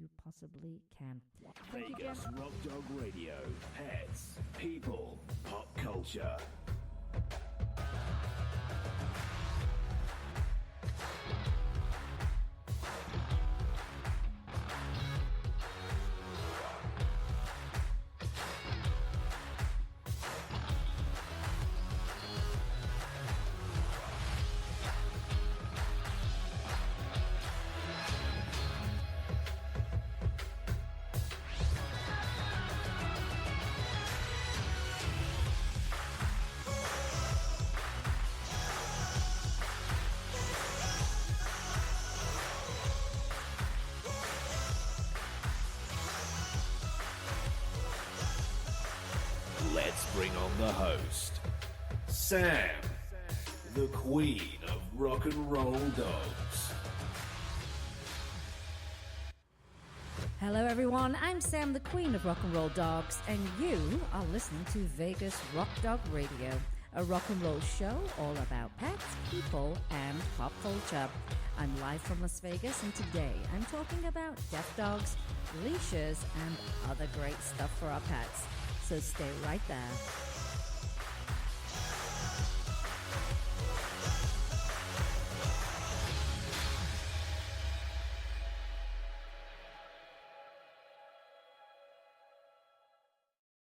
you possibly can. Vegas Rock Dog Radio. Pets, people, pop culture. Let's bring on the host, Sam, the queen of rock and roll dogs. Hello everyone, I'm Sam, the queen of rock and roll dogs, and you are listening to Vegas Rock Dog Radio, a rock and roll show all about pets, people, and pop culture. I'm live from Las Vegas, and today I'm talking about deaf dogs, leashes, and other great stuff for our pets. So stay right there.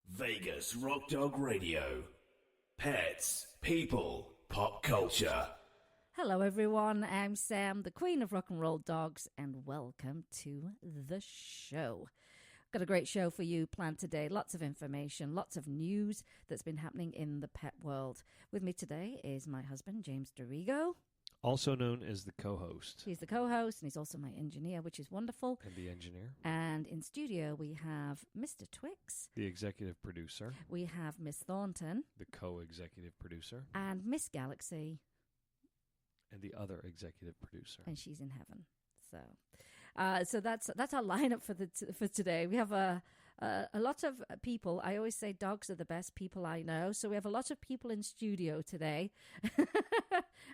Vegas Rock Dog Radio. Pets, people, pop culture. Hello everyone, I'm Sam, the queen of rock and roll dogs, and welcome to the show. Got a great show for you planned today. Lots of information, lots of news that's been happening in the pet world. With me today is my husband, James Dorigo. Also known as the co-host. He's the co-host, and he's also my engineer, which is wonderful. And the engineer. And in studio, we have Mr. Twix. The executive producer. We have Miss Thornton. The co-executive producer. And Miss Galaxy. And the other executive producer. And she's in heaven. So that's our lineup for today. We have a lot of people. I always say dogs are the best people I know. So we have a lot of people in studio today,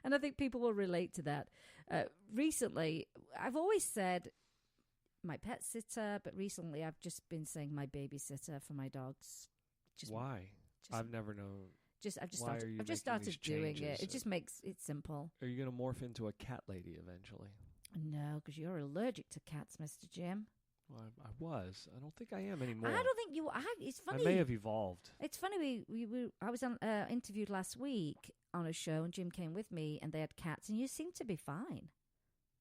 and I think people will relate to that. Recently, I've always said my pet sitter, but recently I've just been saying my babysitter for my dogs. Why? I've never known. I've just started doing it. It just makes it simple. Are you going to morph into a cat lady eventually? No, because you're allergic to cats, Mr. Jim. Well, I was. I don't think I am anymore. I don't think you are. It's funny. I may have evolved. It's funny. I was interviewed last week on a show, and Jim came with me, and they had cats, and you seem to be fine.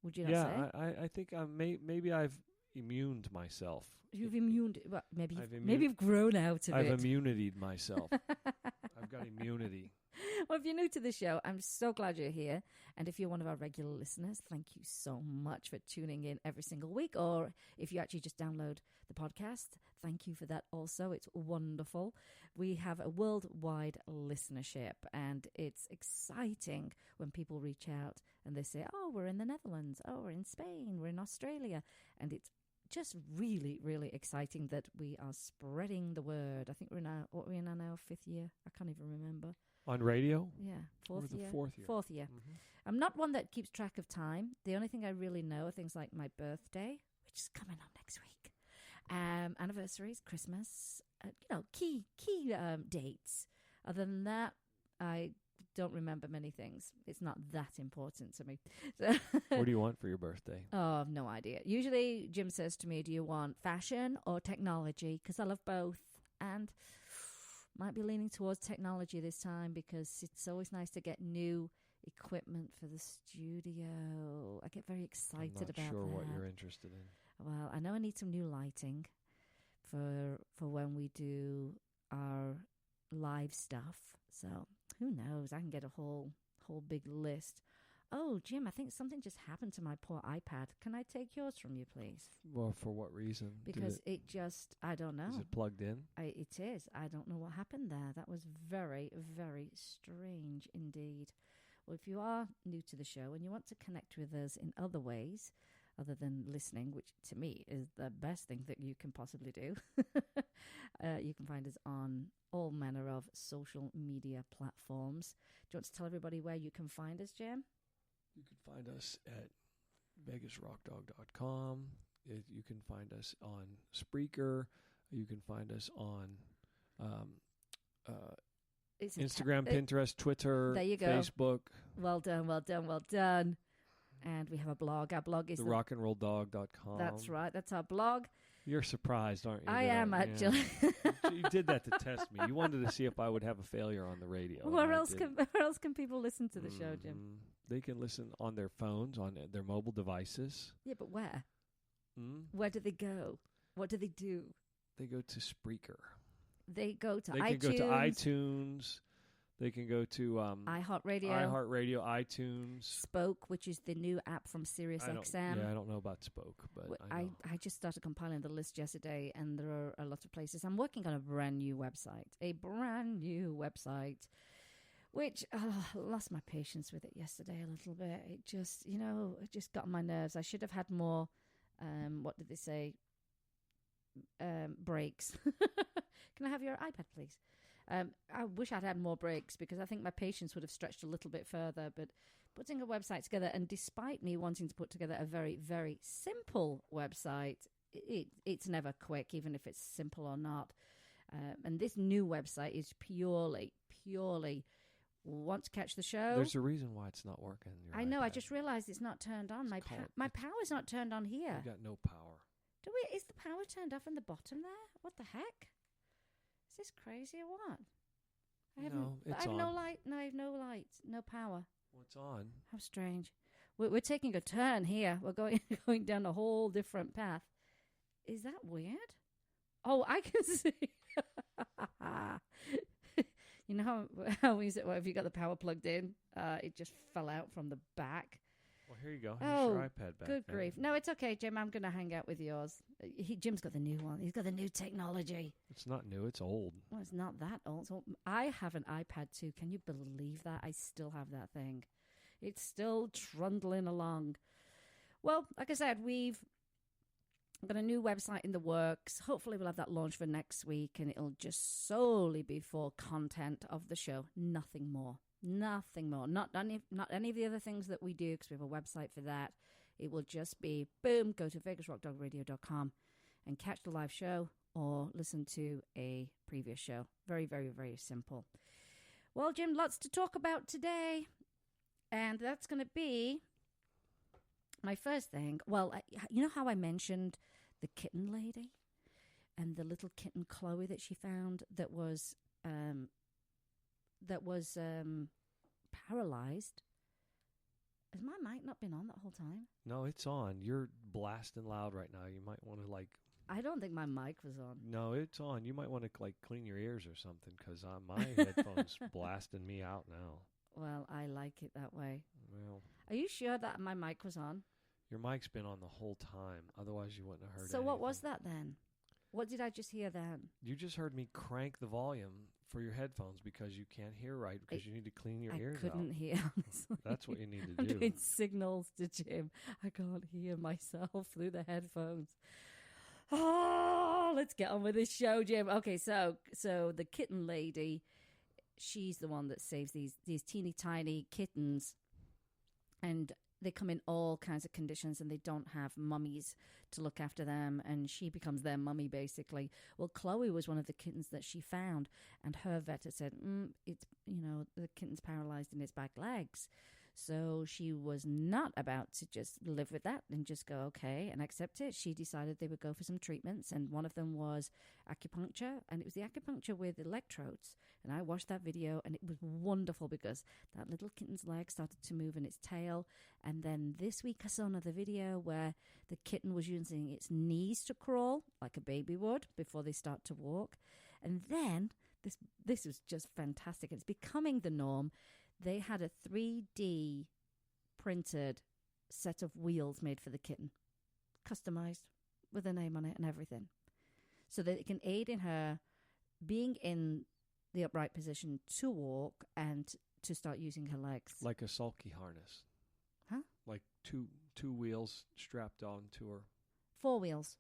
Would you not say? Yeah, I think maybe I've immuned myself. You've immuned. Well, maybe you've grown out of it. I've immunityed myself. I've got immunity. Well, if you're new to the show, I'm so glad you're here. And if you're one of our regular listeners, thank you so much for tuning in every single week. Or if you actually just download the podcast, thank you for that also. It's wonderful. We have a worldwide listenership, and it's exciting when people reach out and they say, oh, we're in the Netherlands. Oh, we're in Spain. We're in Australia. And it's just really, really exciting that we are spreading the word. I think we're in our fifth year. I can't even remember. On radio? Yeah, fourth year. Fourth year. Mm-hmm. I'm not one that keeps track of time. The only thing I really know are things like my birthday, which is coming up next week, anniversaries, Christmas, key dates. Other than that, I don't remember many things. It's not that important to me. So what do you want for your birthday? Oh, I've no idea. Usually Jim says to me, do you want fashion or technology? Because I love both. And might be leaning towards technology this time because it's always nice to get new equipment for the studio. I get very excited about that. I'm not sure what you're interested in. Well, I know I need some new lighting for when we do our live stuff. So who knows? I can get a whole big list. Oh, Jim, I think something just happened to my poor iPad. Can I take yours from you, please? Well, for what reason? Because I don't know. Is it plugged in? It is. I don't know what happened there. That was very, very strange indeed. Well, if you are new to the show and you want to connect with us in other ways, other than listening, which to me is the best thing that you can possibly do, you can find us on all manner of social media platforms. Do you want to tell everybody where you can find us, Jim? You can find us at vegasrockdog.com. You can find us on Spreaker. You can find us on Instagram, Pinterest, Twitter, there you go. Facebook. Well done, well done, well done. And we have a blog. Our blog is therockandrolldog.com. That's right. That's our blog. You're surprised, aren't you? I am, actually. You did that to test me. You wanted to see if I would have a failure on the radio. Where else can people listen to the show, Jim? They can listen on their phones, on their mobile devices. Yeah, but where? Where do they go? What do they do? They go to Spreaker. They go to iTunes. They can go to iTunes. They can go to iHeartRadio, iTunes. Spoke, which is the new app from SiriusXM. I don't know about Spoke, but I just started compiling the list yesterday, and there are a lot of places. I'm working on a brand new website, which I lost my patience with it yesterday a little bit. It just, it just got on my nerves. I should have had more, what did they say, breaks. Can I have your iPad, please? I wish I'd had more breaks because I think my patience would have stretched a little bit further. But putting a website together, and despite me wanting to put together a very, very simple website, it's never quick, even if it's simple or not. And this new website is purely want to catch the show. There's a reason why it's not working. I know. I just realized it's not turned on. My power's not turned on here. You got no power. Is the power turned off in the bottom there? What the heck? Is this crazy or what? I have no light. No, I have no light. No power. What's on? How strange. We're taking a turn here. We're going down a whole different path. Is that weird? Oh, I can see. You know how is it? Well, if you got the power plugged in, it just fell out from the back. Well, here you go. Here's your iPad back. Good grief. No, it's okay, Jim. I'm going to hang out with yours. Jim's got the new one. He's got the new technology. It's not new. It's old. Well, it's not that old. So I have an iPad too. Can you believe that? I still have that thing. It's still trundling along. Well, like I said, we've got a new website in the works. Hopefully we'll have that launched for next week, and it'll just solely be for content of the show. Nothing more. Nothing more. Not any of the other things that we do, because we have a website for that. It will just be, boom, go to vegasrockdogradio.com and catch the live show or listen to a previous show. Very, very, very simple. Well, Jim, lots to talk about today. And that's going to be my first thing. Well, you know how I mentioned the kitten lady and the little kitten Chloe that she found that was paralyzed? Has my mic not been on that whole time? No, it's on. You're blasting loud right now. You might want to I don't think my mic was on. No, it's on. You might want to clean your ears or something, because my headphones blasting me out now. Well, I like it that way. Well, are you sure that my mic was on? Your mic's been on the whole time. Otherwise, you wouldn't have heard. So anything. What was that then? What did I just hear then? You just heard me crank the volume for your headphones because you can't hear right, because you need to clean your ears out. I couldn't hear, honestly. That's what you need to I'm do. doing signals to Jim. I can't hear myself through the headphones. Oh, let's get on with this show, Jim. Okay, so the kitten lady, she's the one that saves these teeny tiny kittens, and they come in all kinds of conditions, and they don't have mummies to look after them, and she becomes their mummy, basically. Well, Chloe was one of the kittens that she found, and her vet had said, it's, the kitten's paralyzed in its back legs. So she was not about to just live with that and just go, okay, and accept it. She decided they would go for some treatments, and one of them was acupuncture, and it was the acupuncture with electrodes. And I watched that video, and it was wonderful because that little kitten's leg started to move in its tail. And then this week I saw another video where the kitten was using its knees to crawl like a baby would before they start to walk. And then this was just fantastic. It's becoming the norm. They had a 3D printed set of wheels made for the kitten, customized with a name on it and everything, so that it can aid in her being in the upright position to walk and to start using her legs. Like a sulky harness. Huh? Like two wheels strapped onto her. 4 wheels.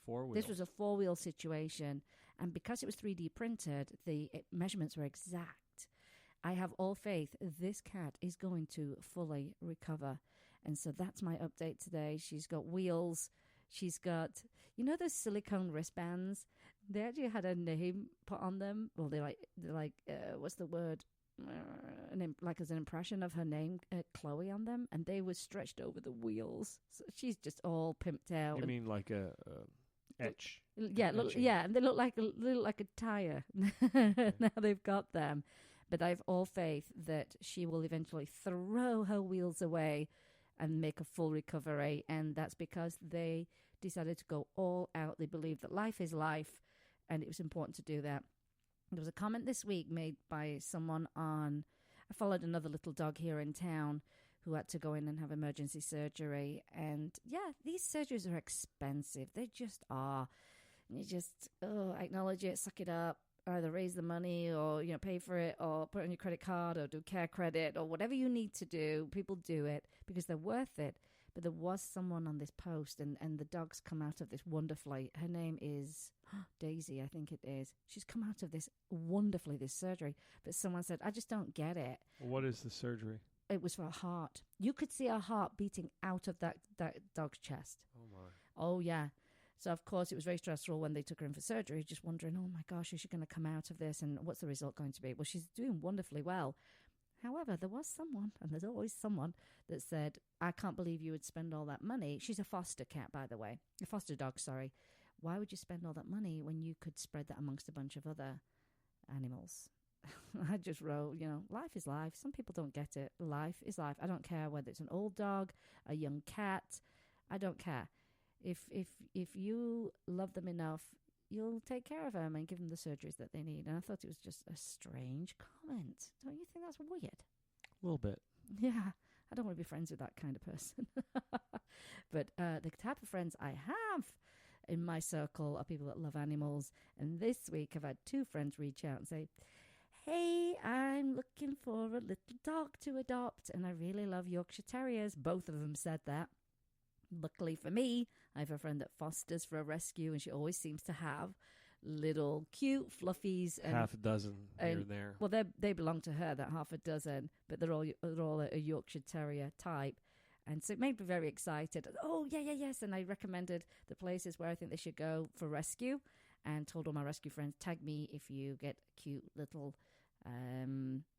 4 wheels. This was a 4-wheel situation, and because it was 3D printed, the measurements were exact. I have all faith this cat is going to fully recover. And so that's my update today. She's got wheels. She's got, those silicone wristbands? They actually had a name put on them. Well, they're like what's the word? Like as an impression of her name, Chloe, on them, and they were stretched over the wheels. So she's just all pimped out. You mean like a etch? Yeah, and they look like a tire. Now they've got them, but I have all faith that she will eventually throw her wheels away and make a full recovery, and that's because they decided to go all out. They believe that life is life, and it was important to do that. There was a comment this week made by someone I followed another little dog here in town who had to go in and have emergency surgery. And yeah, these surgeries are expensive. They just are. And you just, acknowledge it, suck it up, either raise the money or, pay for it or put it on your credit card or do care credit or whatever you need to do. People do it because they're worth it. But there was someone on this post, and the dog's come out of this wonderfully. Her name is Daisy, I think it is. She's come out of this wonderfully, this surgery. But someone said, I just don't get it. What is the surgery? It was for her heart. You could see her heart beating out of that dog's chest. Oh, my. Oh, yeah. So, of course, it was very stressful when they took her in for surgery, just wondering, oh, my gosh, is she going to come out of this? And what's the result going to be? Well, she's doing wonderfully well. However, there was someone, and there's always someone, that said, I can't believe you would spend all that money. She's a foster cat, by the way. A foster dog, sorry. Why would you spend all that money when you could spread that amongst a bunch of other animals? I just wrote, life is life. Some people don't get it. Life is life. I don't care whether it's an old dog, a young cat. I don't care. If you love them enough, you'll take care of them and give them the surgeries that they need. And I thought it was just a strange comment. Don't you think that's weird? A little bit. Yeah. I don't want to be friends with that kind of person. But the type of friends I have in my circle are people that love animals. And this week I've had 2 friends reach out and say, hey, I'm looking for a little dog to adopt, and I really love Yorkshire Terriers. Both of them said that. Luckily for me, I have a friend that fosters for a rescue, and she always seems to have little cute fluffies. And, half a dozen here and there. Well, they belong to her, that half a dozen, but they're all a Yorkshire Terrier type. And so it made me very excited. Oh, yes. And I recommended the places where I think they should go for rescue, and told all my rescue friends, tag me if you get cute little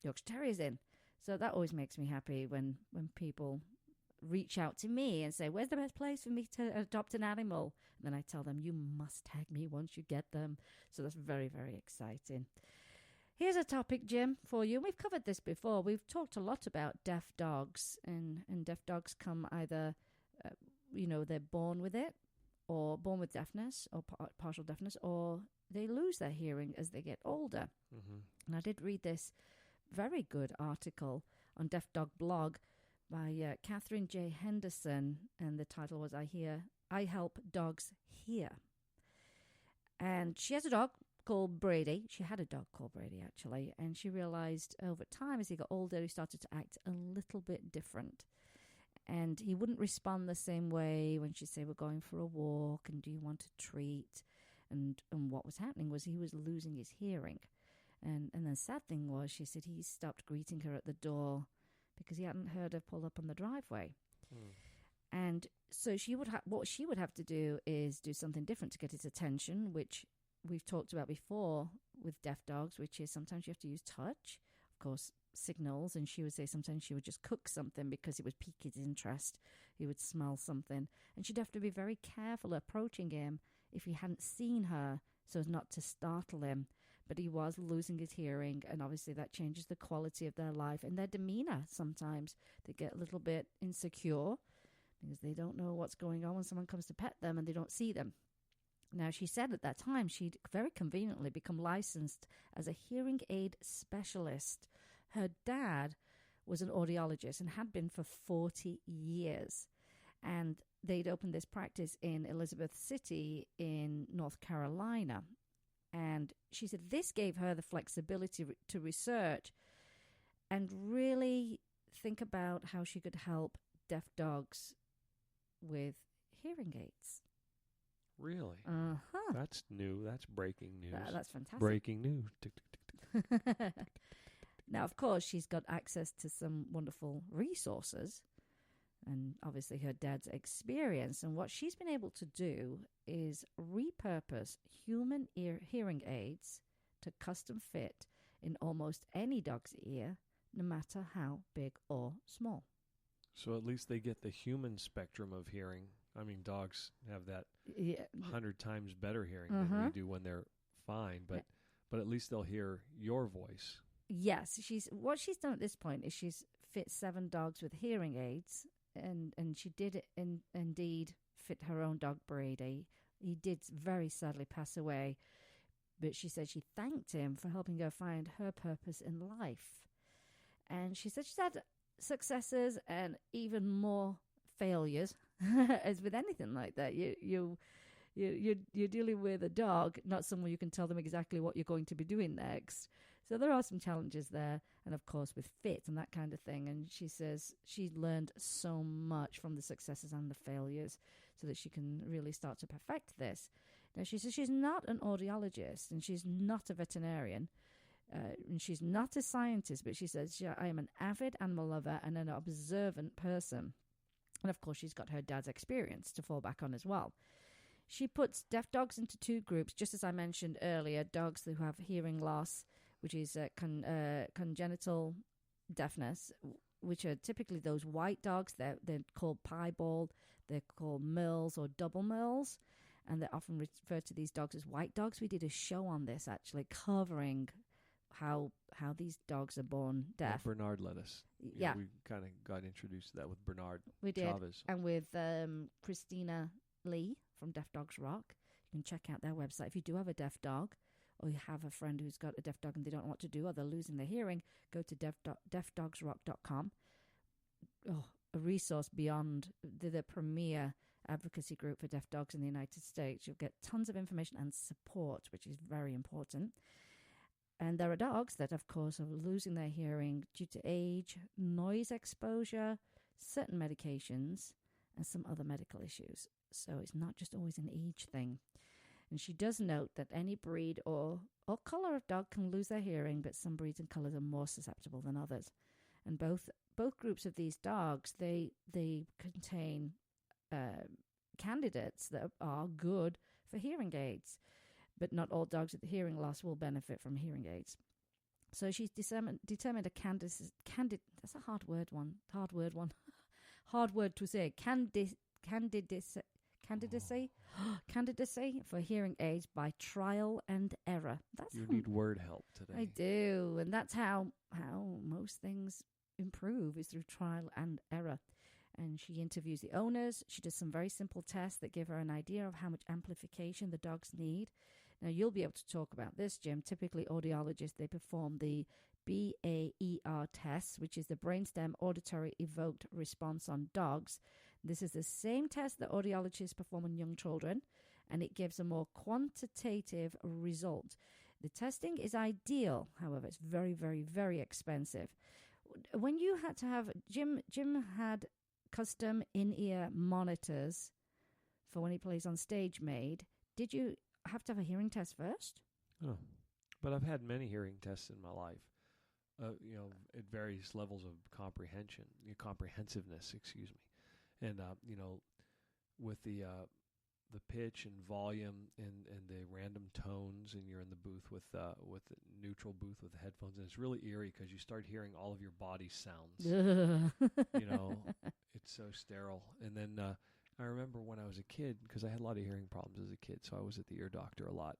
Yorkshire Terriers in. So that always makes me happy when people reach out to me and say, where's the best place for me to adopt an animal? And then I tell them, you must tag me once you get them. So that's very, very exciting. Here's a topic, Jim, for you. We've covered this before. We've talked a lot about deaf dogs, and deaf dogs come either, they're born with it, or born with deafness or partial deafness, or they lose their hearing as they get older. Mm-hmm. And I did read this very good article on Deaf Dog Blog by Catherine J. Henderson, and the title was I Help Dogs Hear. And she has a dog called Brady. She had a dog called Brady, actually, and she realized over time as he got older, he started to act a little bit different. And he wouldn't respond the same way when she'd say, we're going for a walk, and do you want a treat? And what was happening was he was losing his hearing. And the sad thing was, she said he stopped greeting her at the door because he hadn't heard her pull up on the driveway. And so what she would have to do is do something different to get his attention, which we've talked about before with deaf dogs, which is sometimes you have to use touch, of course, signals. And she would say sometimes she would just cook something because it would pique his interest. He would smell something. And she'd have to be very careful approaching him if he hadn't seen her, so as not to startle him. But he was losing his hearing, and obviously that changes the quality of their life and their demeanor. Sometimes they get a little bit insecure because they don't know what's going on when someone comes to pet them and they don't see them. Now, she said at that time she'd very conveniently become licensed as a hearing aid specialist. Her dad was an audiologist and had been for 40 years. And they'd opened this practice in Elizabeth City in North Carolina. And she said this gave her the flexibility to research and really think about how she could help deaf dogs with hearing aids. Really? Uh-huh. That's new. That's breaking news. That's fantastic. Breaking news. Tick, tick, tick, tick. Now, of course, she's got access to some wonderful resources. and obviously her dad's experience. And what she's been able to do is repurpose human hearing aids to custom fit in almost any dog's ear, no matter how big or small. So at least they get the human spectrum of hearing. I mean, dogs have that 100 times better hearing than we do when they're fine, but at least they'll hear your voice. Yes, what she's done at this point is she's fit 7 dogs with hearing aids, and she did indeed fit her own dog Brady. He did very sadly pass away, but she said she thanked him for helping her find her purpose in life. And she said she's had successes and even more failures. As with anything like that, you're dealing with a dog, not someone you can tell them exactly what you're going to be doing next. So there are some challenges there, and of course with fit and that kind of thing. And she says she learned so much from the successes and the failures so that she can really start to perfect this. Now, she says she's not an audiologist and she's not a veterinarian. And she's not a scientist, but she says, I am an avid animal lover and an observant person. And of course, she's got her dad's experience to fall back on as well. She puts deaf dogs into 2 groups, just as I mentioned earlier, dogs who have hearing loss, which is congenital deafness, which are typically those white dogs. They're called piebald, they're called Mills or double Mills, and they're often referred to these dogs as white dogs. We did a show on this, actually, covering how these dogs are born deaf. Well, Bernard let us. Yeah. We kind of got introduced to that with Bernard We did. Chavez. And with Christina Lee from Deaf Dogs Rock. You can check out their website. If you do have a deaf dog, or you have a friend who's got a deaf dog and they don't know what to do, or they're losing their hearing, go to deafdogsrock.com. Oh, a resource beyond the premier advocacy group for deaf dogs in the United States. You'll get tons of information and support, which is very important. And there are dogs that, of course, are losing their hearing due to age, noise exposure, certain medications, and some other medical issues. So it's not just always an age thing. And she does note that any breed or color of dog can lose their hearing, but some breeds and colors are more susceptible than others. And both groups of these dogs, they contain candidates that are good for hearing aids. But not all dogs with hearing loss will benefit from hearing aids. So she's determined a candidacy. That's a hard word to say. Candidacy for hearing aids by trial and error. You need word help today. I do, and that's how most things improve, is through trial and error. And she interviews the owners. She does some very simple tests that give her an idea of how much amplification the dogs need. Now, you'll be able to talk about this, Jim. Typically, audiologists, they perform the BAER test, which is the brainstem auditory evoked response on dogs. This is the same test that audiologists perform on young children, and it gives a more quantitative result. The testing is ideal. However, it's very, very, very expensive. When you had to have, Jim had custom in-ear monitors for when he plays on stage made. Did you have to have a hearing test first? Oh, but I've had many hearing tests in my life. At various levels of comprehensiveness, excuse me. And, with the pitch and volume and the random tones, and you're in the booth with the neutral booth with the headphones, and it's really eerie because you start hearing all of your body sounds. It's so sterile. And then I remember when I was a kid, because I had a lot of hearing problems as a kid, so I was at the ear doctor a lot.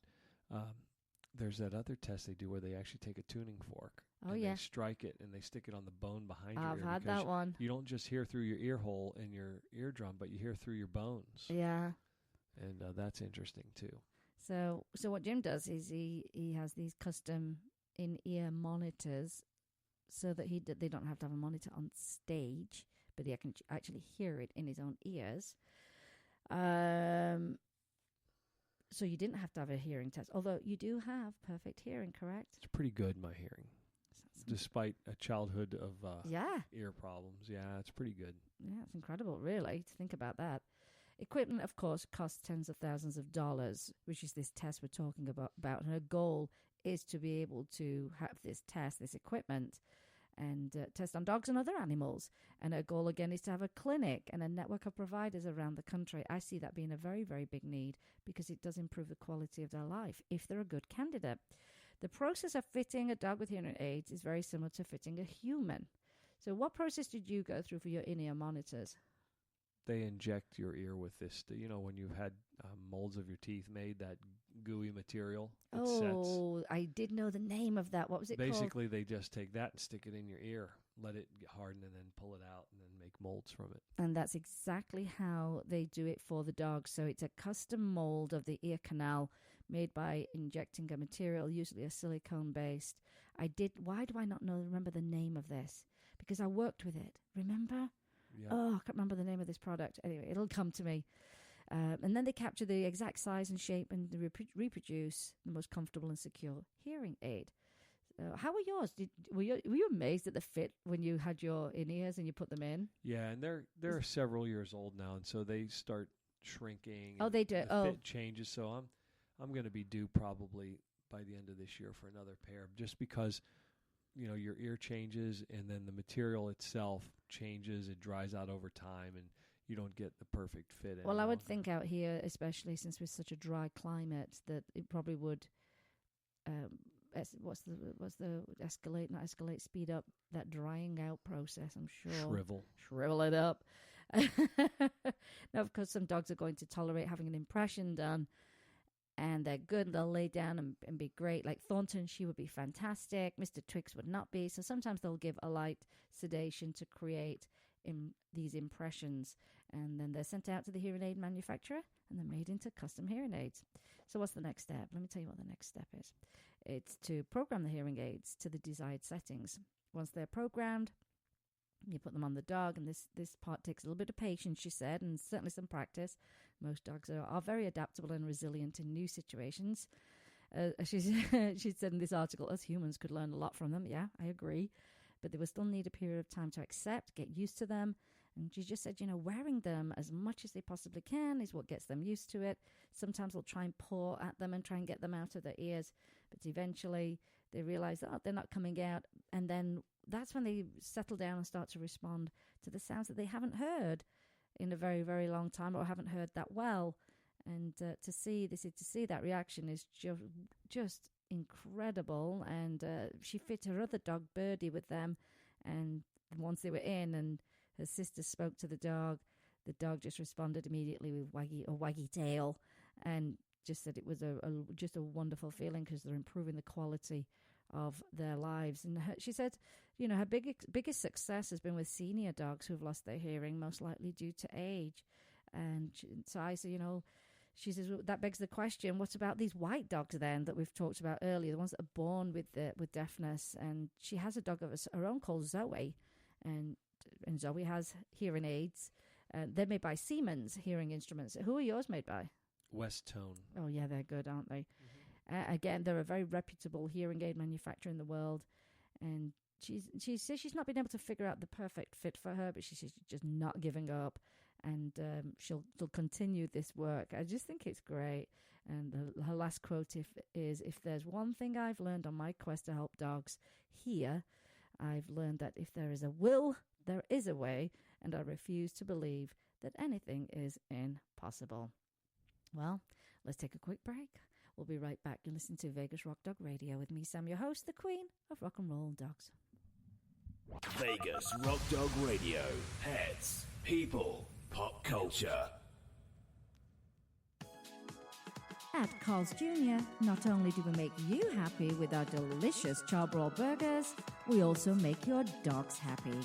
There's that other test they do where they actually take a tuning fork. Oh, and yeah. They strike it and they stick it on the bone behind your I've ear. had that one. You don't just hear through your ear hole in your eardrum, but you hear through your bones. Yeah. And that's interesting too. So what Jim does is he has these custom in-ear monitors so that they don't have to have a monitor on stage, but he can actually hear it in his own ears. So you didn't have to have a hearing test, although you do have perfect hearing, correct? It's pretty good, my hearing. Despite a childhood of ear problems. Yeah, it's pretty good. Yeah, it's incredible, really, to think about that. Equipment, of course, costs tens of thousands of dollars, which is this test we're talking about. And her goal is to be able to have this test, this equipment, and test on dogs and other animals. And her goal, again, is to have a clinic and a network of providers around the country. I see that being a very, very big need because it does improve the quality of their life if they're a good candidate. The process of fitting a dog with hearing aids is very similar to fitting a human. So what process did you go through for your in-ear monitors? They inject your ear with this, when you've had molds of your teeth made, that gooey material that sets. I did know the name of that. What was it called? Basically, they just take that and stick it in your ear, let it get hardened, and then pull it out and then make molds from it. And that's exactly how they do it for the dog. So it's a custom mold of the ear canal made by injecting a material, usually a silicone-based. Why do I not remember the name of this? Because I worked with it. Remember? Yep. Oh, I can't remember the name of this product. Anyway, it'll come to me. And then they capture the exact size and shape and reproduce the most comfortable and secure hearing aid. How were yours? Were you amazed at the fit when you had your in-ears and you put them in? Yeah, and they're several years old now, and so they start shrinking. Oh, they do. The fit changes, so I'm going to be due probably by the end of this year for another pair, just because your ear changes and then the material itself changes. It dries out over time, and you don't get the perfect fit. Well, I would think out here, especially since we're such a dry climate, that it probably would. What's the escalate, speed up that drying out process, I'm sure. Shrivel it up. Now, of course, some dogs are going to tolerate having an impression done, and they're good. They'll lay down and be great. Like Thornton, she would be fantastic. Mr. Twix would not be. So sometimes they'll give a light sedation to create these impressions, and then they're sent out to the hearing aid manufacturer, and they're made into custom hearing aids. So what's the next step? Let me tell you what the next step is. It's to program the hearing aids to the desired settings. Once they're programmed, you put them on the dog, and this part takes a little bit of patience, she said, and certainly some practice. Most dogs are very adaptable and resilient in new situations. She said in this article, us humans could learn a lot from them. Yeah, I agree. But they will still need a period of time to accept, get used to them. And she just said, wearing them as much as they possibly can is what gets them used to it. Sometimes they'll try and paw at them and try and get them out of their ears. But eventually they realize that they're not coming out. And then that's when they settle down and start to respond to the sounds that they haven't heard in a very, very long time or haven't heard that well. And to see that reaction is just incredible. And she fit her other dog, Birdie, with them. And once they were in and her sister spoke to the dog just responded immediately with waggy tail, and just said it was just a wonderful feeling because they're improving the quality of their lives. And she said, her biggest success has been with senior dogs who have lost their hearing, most likely due to age. And so I said, she says, well, that begs the question, what about these white dogs then that we've talked about earlier, the ones that are born with deafness? And she has a dog of her own called Zoe, and Zoe has hearing aids. They're made by Siemens hearing instruments. Who are yours made by? West Tone. Oh, yeah, they're good, aren't they? Mm-hmm. Again, they're a very reputable hearing aid manufacturer in the world. And she says she's not been able to figure out the perfect fit for her, but she says she's just not giving up. And she'll continue this work. I just think it's great. And her last quote is, if there's one thing I've learned on my quest to help dogs here, I've learned that if there is a will, there is a way, and I refuse to believe that anything is impossible. Well, let's take a quick break. We'll be right back. You're listening to Vegas Rock Dog Radio with me, Sam, your host, the Queen of Rock and Roll Dogs. Vegas Rock Dog Radio. Pets, people, pop culture. At Carl's Jr., not only do we make you happy with our delicious charbroil burgers, we also make your dogs happy.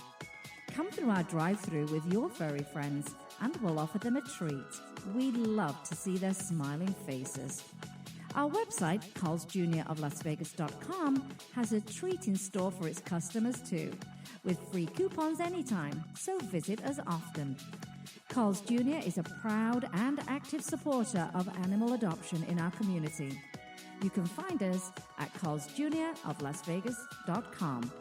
Come through our drive-thru with your furry friends and we'll offer them a treat. We love to see their smiling faces. Our website, carlsjroflasvegas.com, has a treat in store for its customers too, with free coupons anytime, so visit us often. Carl's Jr. is a proud and active supporter of animal adoption in our community. You can find us at carlsjroflasvegas.com.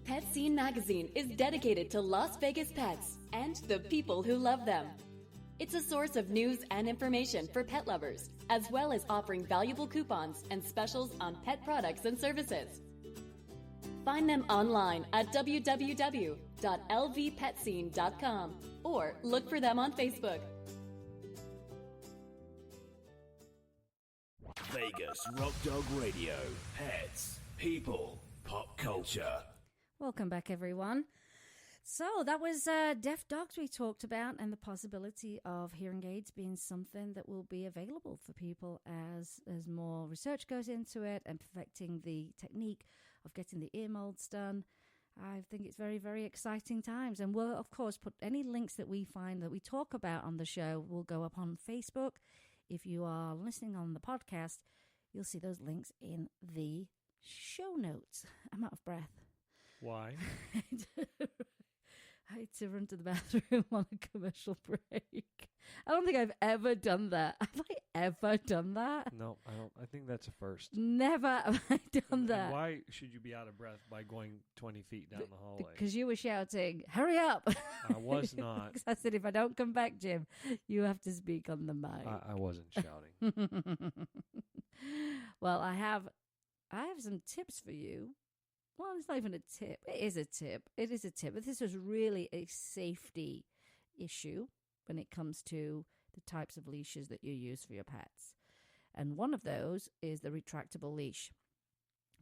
Pet Scene Magazine is dedicated to Las Vegas pets and the people who love them. It's a source of news and information for pet lovers, as well as offering valuable coupons and specials on pet products and services. Find them online at www.lvpetscene.com or look for them on Facebook. Vegas Rock Dog Radio. Pets, people, pop culture. Welcome back, everyone. So that was deaf dogs we talked about, and the possibility of hearing aids being something that will be available for people as more research goes into it and perfecting the technique of getting the ear molds done. I think it's very, very exciting times. And we'll, of course, put any links that we find that we talk about on the show will go up on Facebook. If you are listening on the podcast, you'll see those links in the show notes. I'm out of breath. Why? I had to run to the bathroom on a commercial break. I don't think I've ever done that. Have I ever done that? No, I don't. I think that's a first. Never have I done And that. why should you be out of breath by going 20 feet down the hallway? Because you were shouting, hurry up. I was not. Because I said, if I don't come back, Jim, you have to speak on the mic. I wasn't shouting. Well, I have some tips for you. Well, it's not even a tip. It is a tip. It is a tip. But this is really a safety issue when it comes to the types of leashes that you use for your pets. And one of those is the retractable leash.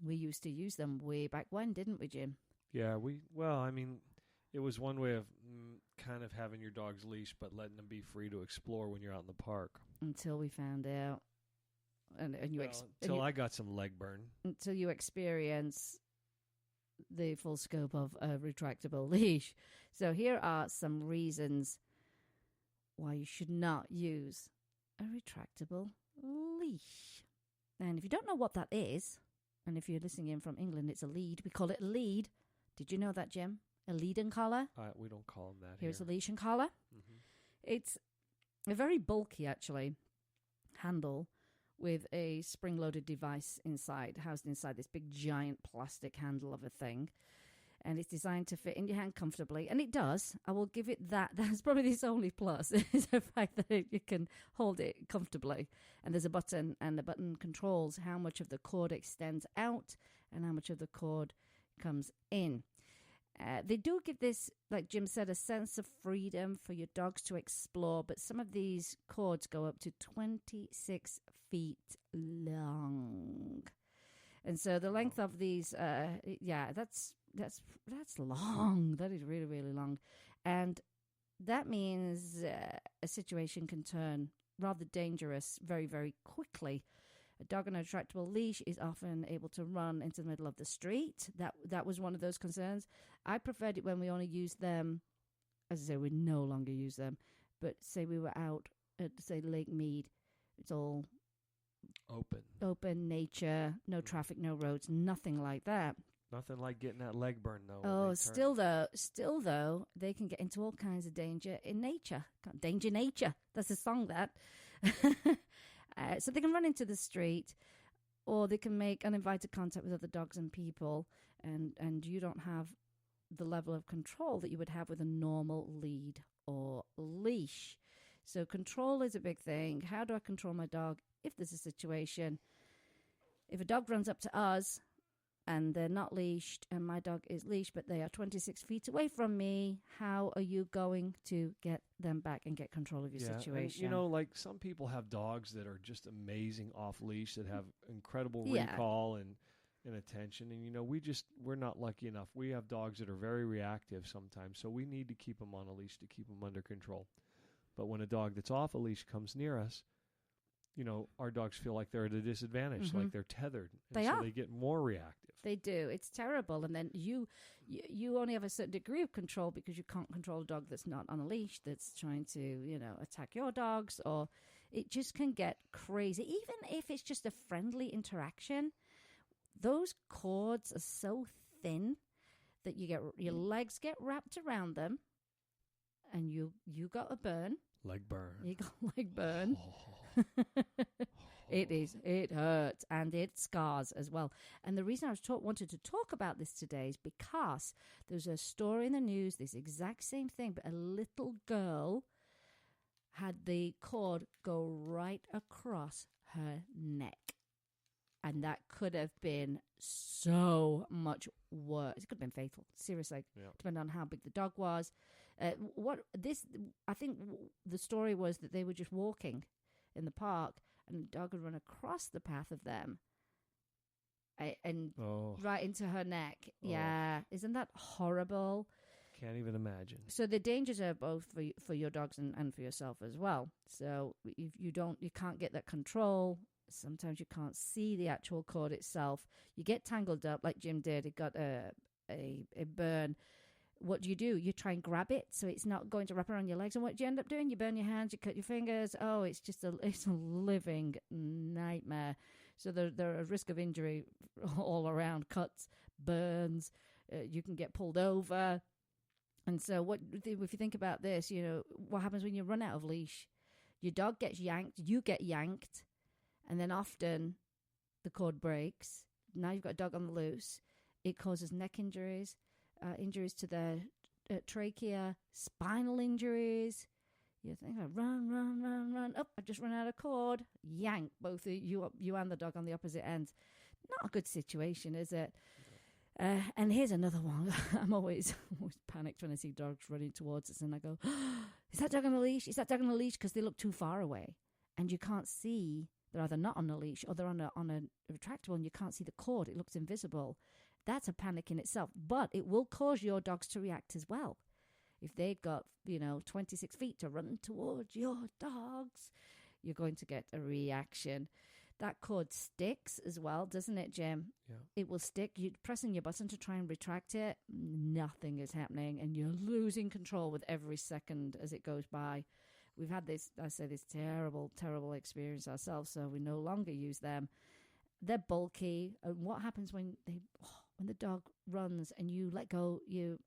We used to use them way back when, didn't we, Jim? Yeah, it was one way of kind of having your dog's leash, but letting them be free to explore when you're out in the park. Until we found out. Until I got some leg burn. Until you experience the full scope of a retractable leash. So here are some reasons why you should not use a retractable leash. And if you don't know what that is, and if you're listening in from England, it's a lead. We call it a lead. Did you know that, Jim? A lead and collar? We don't call them that Here's here. a leash and collar. Mm-hmm. It's a very bulky, actually, handle with a spring-loaded device inside, housed inside this big, giant plastic handle of a thing. And it's designed to fit in your hand comfortably. And it does. I will give it that. That's probably its only plus, is the fact that you can hold it comfortably. And there's a button, and the button controls how much of the cord extends out and how much of the cord comes in. They do give this, like Jim said, a sense of freedom for your dogs to explore, but some of these cords go up to 26 feet long. And so the length of these, that's long. That is really, really long. And that means a situation can turn rather dangerous very, very quickly. A dog on a retractable leash is often able to run into the middle of the street. That was one of those concerns. I preferred it when we only used them. As I say, we no longer use them. But say we were out at, say, Lake Mead. It's all open nature, no traffic, no roads, nothing like that. Nothing like getting that leg burn, though. Oh, still though, they can get into all kinds of danger in nature. Danger nature. That's a song, that. So they can run into the street, or they can make uninvited contact with other dogs and people, and you don't have the level of control that you would have with a normal lead or leash. So control is a big thing. How do I control my dog if there's a situation? If a dog runs up to us and they're not leashed and my dog is leashed but they are 26 feet away from me, how are you going to get them back and get control of your situation? And, like some people have dogs that are just amazing off leash, that have incredible recall and attention. And, we're not lucky enough. We have dogs that are very reactive sometimes, so we need to keep them on a leash to keep them under control. But when a dog that's off a leash comes near us, our dogs feel like they're at a disadvantage, like they're tethered. And so they get more reactive. They do. It's terrible. And then you only have a certain degree of control because you can't control a dog that's not on a leash, that's trying to, attack your dogs, or it just can get crazy. Even if it's just a friendly interaction, those cords are so thin that your legs get wrapped around them and you got a burn. Leg burn. You got leg burn. It hurts and it scars as well. And the reason I wanted to talk about this today is because there's a story in the news, this exact same thing, but a little girl had the cord go right across her neck. And that could have been so much worse. It could have been fatal, seriously, depending on how big the dog was. I think the story was that they were just walking in the park, and the dog had run across the path of them and right into her neck. Oh. Yeah, isn't that horrible? Can't even imagine. So the dangers are both for your dogs and for yourself as well. So if you can't get that control. Sometimes you can't see the actual cord itself. You get tangled up like Jim did. He got a burn. What do? You try and grab it so it's not going to wrap around your legs. And what do you end up doing? You burn your hands, you cut your fingers. Oh, it's a living nightmare. So there are a risk of injury all around, cuts, burns. You can get pulled over. And so if you think about this, what happens when you run out of leash? Your dog gets yanked, you get yanked. And then often the cord breaks. Now you've got a dog on the loose. It causes neck injuries, injuries to the trachea, spinal injuries. You think, run. Oh, I've just run out of cord. Yank both you and the dog on the opposite ends. Not a good situation, is it? And here's another one. I'm always panicked when I see dogs running towards us. And I go, is that dog on the leash? Is that dog on the leash? Because they look too far away. And you can't see. They're either not on a leash or they're on a retractable and you can't see the cord. It looks invisible. That's a panic in itself. But it will cause your dogs to react as well. If they've got, 26 feet to run towards your dogs, you're going to get a reaction. That cord sticks as well, doesn't it, Jim? Yeah. It will stick. You're pressing your button to try and retract it. Nothing is happening. And you're losing control with every second as it goes by. We've had this terrible, terrible experience ourselves, so we no longer use them. They're bulky. And what happens when the dog runs and you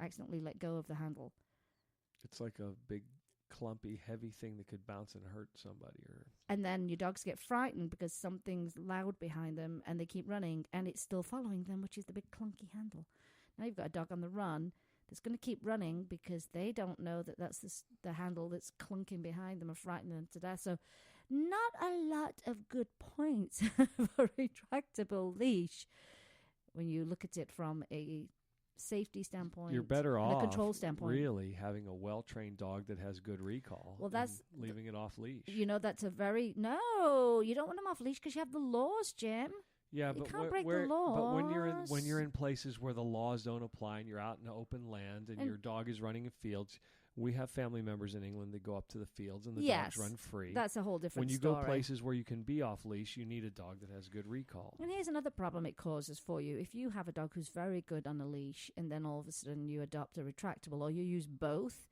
accidentally let go of the handle? It's like a big, clumpy, heavy thing that could bounce and hurt somebody. And then your dogs get frightened because something's loud behind them and they keep running and it's still following them, which is the big clunky handle. Now you've got a dog on the run that's going to keep running because they don't know that that's the handle that's clunking behind them and frightening them to death. So not a lot of good points for a retractable leash when you look at it from a safety standpoint. You're better off, a control standpoint, really having a well-trained dog that has good recall. Well, that's leaving it off leash. That's you don't want them off leash because you have the laws, Jim. Yeah, you but can't break the laws. But when you're in places where the laws don't apply and you're out in open land and your dog is running in fields, we have family members in England that go up to the fields and the dogs run free. That's a whole different story. story. When you go places where you can be off leash, you need a dog that has good recall. And here's another problem it causes for you. If you have a dog who's very good on a leash and then all of a sudden you adopt a retractable or you use both,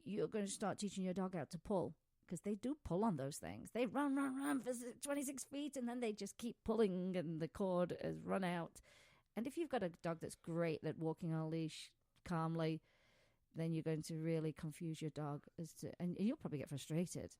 you're going to start teaching your dog how to pull. Because they do pull on those things. They run for 26 feet and then they just keep pulling and the cord has run out. And if you've got a dog that's great at walking on a leash calmly, then you're going to really confuse your dog. And you'll probably get frustrated.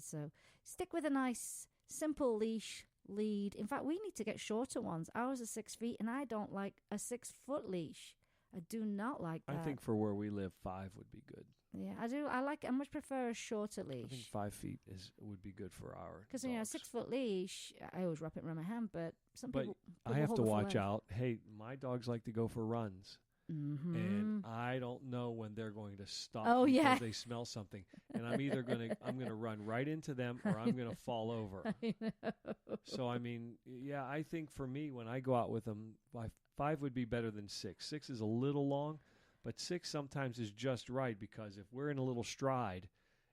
So stick with a nice, simple lead. In fact, we need to get shorter ones. Ours are 6 feet and I don't like a 6-foot leash. I do not like that. I think for where we live, 5 would be good. Yeah, I do. I much prefer a shorter leash. I think 5 feet would be good for our because a 6-foot leash, I always wrap it around my hand. But people I have to watch out. Hey, my dogs like to go for runs, and I don't know when they're going to stop because they smell something, and I'm gonna run right into them or I'm gonna fall over. I know. So I think for me when I go out with them, 5 would be better than 6. 6 is a little long. But 6 sometimes is just right because if we're in a little stride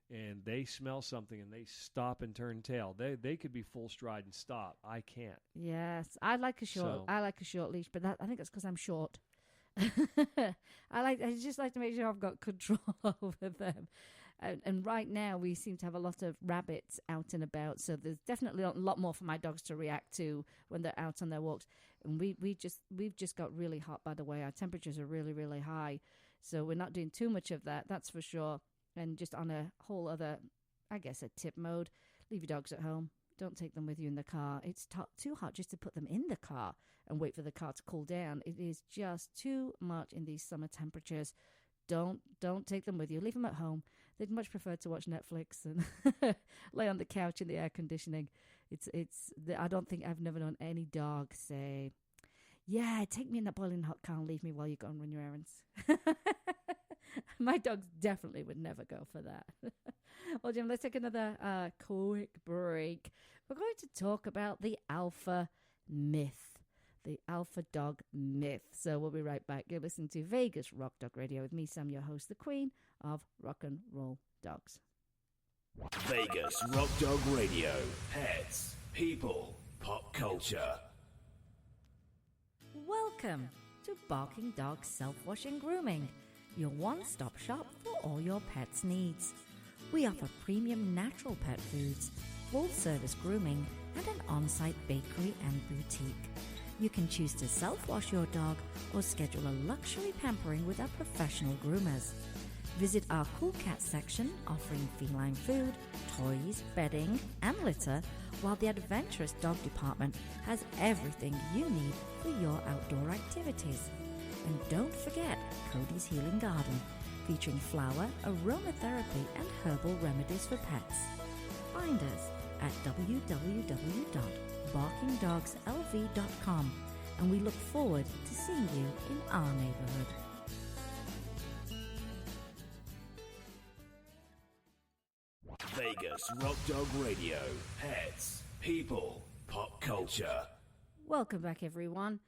and they smell something and they stop and turn tail, they could be full stride and stop. I can't. Yes, I like a short leash, but I think that's because I'm short. I just like to make sure I've got control over them. And right now we seem to have a lot of rabbits out and about, so there's definitely a lot more for my dogs to react to when they're out on their walks. And we've just got really hot, by the way. Our temperatures are really, really high, so we're not doing too much of that. That's for sure. And just on a whole other, I guess, a tip mode: leave your dogs at home. Don't take them with you in the car. It's too hot just to put them in the car and wait for the car to cool down. It is just too much in these summer temperatures. Don't take them with you. Leave them at home. They'd much prefer to watch Netflix and lay on the couch in the air conditioning. I don't think I've never known any dog say, "Yeah, take me in that boiling hot car and leave me while you go and run your errands." My dogs definitely would never go for that. Well, Jim, let's take another quick break. We're going to talk about the alpha myth, the alpha dog myth. So we'll be right back. You're listening to Vegas Rock Dog Radio with me, Sam, your host, the queen of rock and roll dogs. Vegas Rock Dog Radio. Pets, people, pop culture. Welcome to Barking Dog Self-Washing Grooming, your one-stop shop for all your pet's needs. We offer premium natural pet foods, full-service grooming, and an on-site bakery and boutique. You can choose to self-wash your dog or schedule a luxury pampering with our professional groomers. Visit our Cool Cat section offering feline food, toys, bedding, and litter, while the adventurous dog department has everything you need for your outdoor activities. And don't forget Cody's Healing Garden, featuring flower, aromatherapy, and herbal remedies for pets. Find us at www.barkingdogslv.com, and we look forward to seeing you in our neighborhood. Vegas Rock Dog Radio. Pets, people, pop culture. Welcome back, everyone.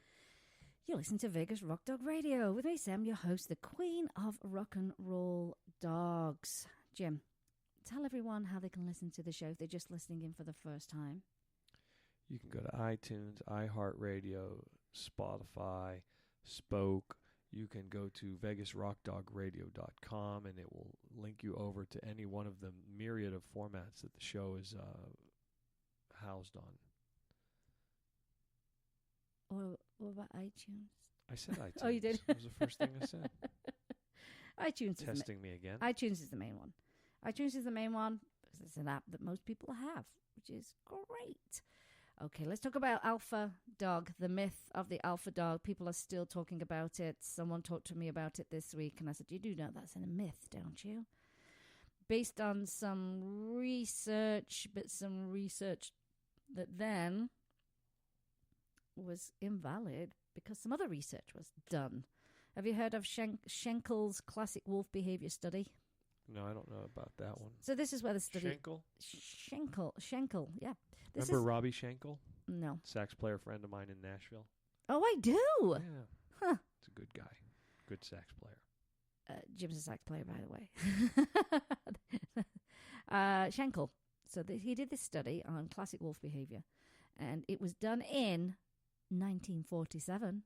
You're listening to Vegas Rock Dog Radio with me, Sam, your host, the queen of rock and roll dogs. Jim, tell everyone how they can listen to the show if they're just listening in for the first time. You can go to iTunes, iHeartRadio, Spotify, Spoke. You can go to vegasrockdogradio.com, and it will link you over to any one of the myriad of formats that the show is housed on. Or what about iTunes? I said iTunes. Oh, you did? That was the first thing I said. iTunes Testing me again. iTunes is the main one. iTunes is the main one because it's an app that most people have, which is great. Okay, let's talk about alpha dog, the myth of the alpha dog. People are still talking about it. Someone talked to me about it this week, and I said, you do know that's a myth, don't you? Based on some research, that then was invalid because some other research was done. Have you heard of Schenkel's classic wolf behavior study? No, I don't know about that one. So this is where the study... Schenkel, yeah. Remember Robbie Schenkel? No. Sax player friend of mine in Nashville. Oh, I do? Yeah. Huh. It's a good guy. Good sax player. Jim's a sax player, by the way. Schenkel. So he did this study on classic wolf behavior, and it was done in 1947,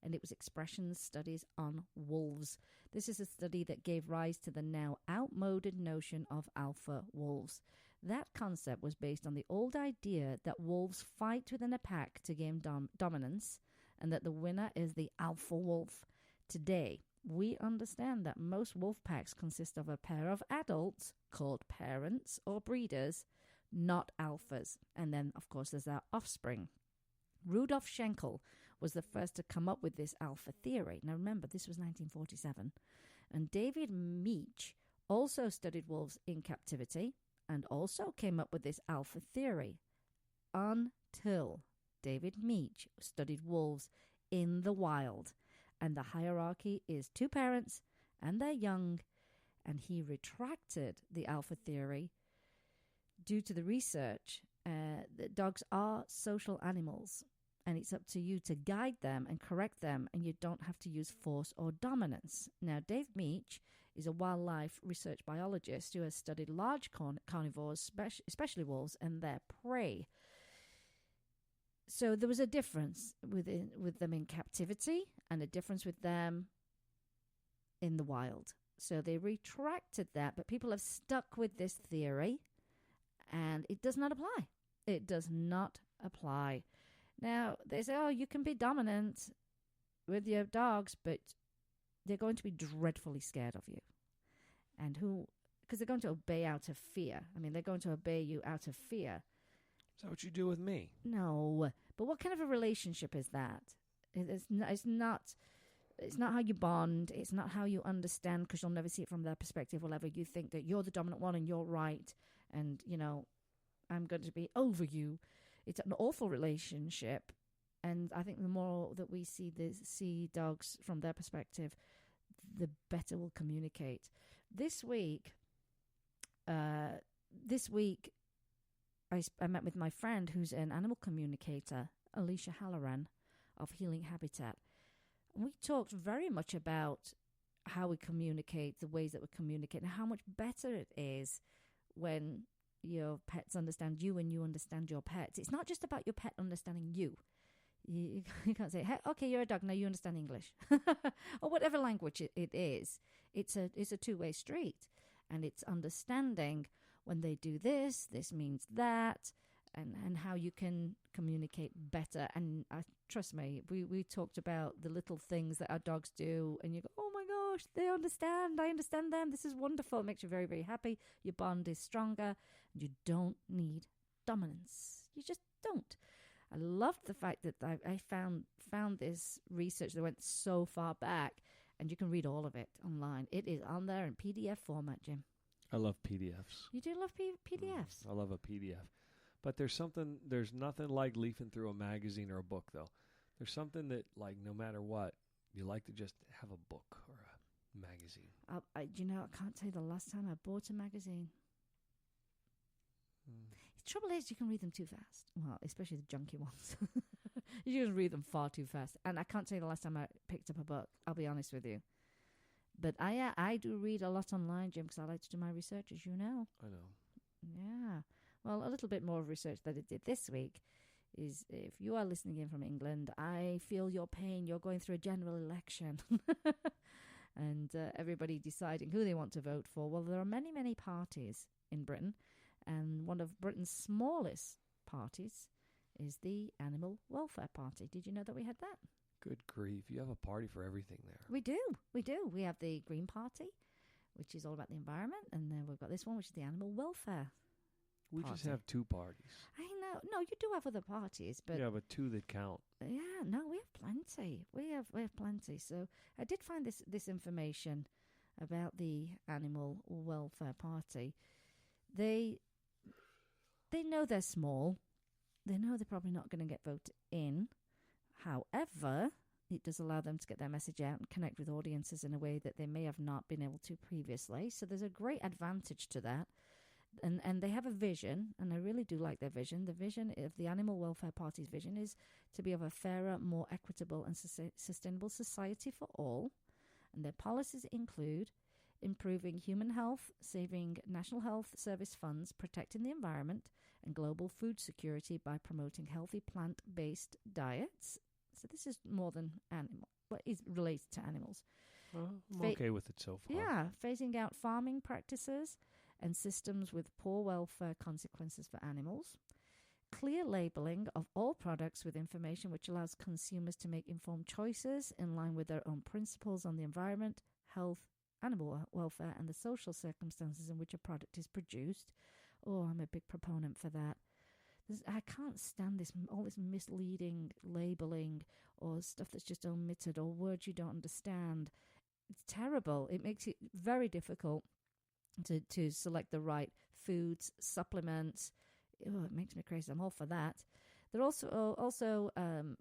and it was expressions studies on wolves. This is a study that gave rise to the now outmoded notion of alpha wolves. That concept was based on the old idea that wolves fight within a pack to gain dominance, and that the winner is the alpha wolf. Today, we understand that most wolf packs consist of a pair of adults called parents or breeders, not alphas. And then, of course, there's our offspring. Rudolf Schenkel was the first to come up with this alpha theory. Now, remember, this was 1947. And David Meach also studied wolves in captivity and also came up with this alpha theory until David Meach studied wolves in the wild. And the hierarchy is two parents and their young. And he retracted the alpha theory due to the research that dogs are social animals. And it's up to you to guide them and correct them, and you don't have to use force or dominance. Now, Dave Meach is a wildlife research biologist who has studied large carnivores, especially wolves, and their prey. So there was a difference with them in captivity and a difference with them in the wild. So they retracted that, but people have stuck with this theory, and it does not apply. It does not apply. Now, they say, oh, you can be dominant with your dogs, but they're going to be dreadfully scared of you. And because they're going to obey out of fear. I mean, they're going to obey you out of fear. Is that what you do with me? No. But what kind of a relationship is that? It's not It's not how you bond. It's not how you understand, because you'll never see it from their perspective. Whatever you think that you're the dominant one and you're right, and I'm going to be over you. It's an awful relationship, and I think the more that we see dogs from their perspective, the better we'll communicate. This week, I met with my friend who's an animal communicator, Alicia Halloran of Healing Habitat. We talked very much about how we communicate, the ways that we communicate, and how much better it is when your pets understand you and you understand your pets. It's not just about your pet understanding you. You can't say, hey, okay, you're a dog, now you understand English. Or whatever language it is. It's a two-way street. And it's understanding when they do this means that, and how you can communicate better. And trust me, we talked about the little things that our dogs do, and you go, oh my gosh, they understand. I understand them. This is wonderful. It makes you very, very happy. Your bond is stronger. And you don't need dominance. You just don't. I loved the fact that I found this research that went so far back, and you can read all of it online. It is on there in PDF format, Jim. I love PDFs. You do love PDFs? I love a PDF. But there's nothing like leafing through a magazine or a book, though. There's something that, like, no matter what, you like to just have a book or a magazine. I can't tell you the last time I bought a magazine. The trouble is you can read them too fast. Well, especially the junky ones. You can read them far too fast. And I can't tell you the last time I picked up a book. I'll be honest with you. But I do read a lot online, Jim, because I like to do my research, as you know. I know. Yeah. Well, a little bit more of research that I did this week is, if you are listening in from England, I feel your pain. You're going through a general election. And everybody deciding who they want to vote for. Well, there are many, many parties in Britain. And one of Britain's smallest parties is the Animal Welfare Party. Did you know that we had that? Good grief. You have a party for everything there. We do. We have the Green Party, which is all about the environment. And then we've got this one, which is the Animal Welfare We Party. just have two parties. I know. No, you do have other parties. But yeah, but two that count. Yeah, no, we have plenty. We have plenty. So I did find this information about the Animal Welfare Party. They know they're small. They know they're probably not going to get voted in. However, it does allow them to get their message out and connect with audiences in a way that they may have not been able to previously. So there's a great advantage to that. And they have a vision, and I really do like their vision. The vision of the Animal Welfare Party's vision is to be of a fairer, more equitable and sustainable society for all. And their policies include improving human health, saving National Health Service funds, protecting the environment, and global food security by promoting healthy plant-based diets. So this is more than animal, but is related to animals. I'm okay with it so far. Yeah, phasing out farming practices and systems with poor welfare consequences for animals. Clear labeling of all products with information which allows consumers to make informed choices in line with their own principles on the environment, health, animal welfare, and the social circumstances in which a product is produced. Oh, I'm a big proponent for that. I can't stand all this misleading labeling or stuff that's just omitted or words you don't understand. It's terrible. It makes it very difficult to select the right foods, supplements. Oh, it makes me crazy. I'm all for that. They're also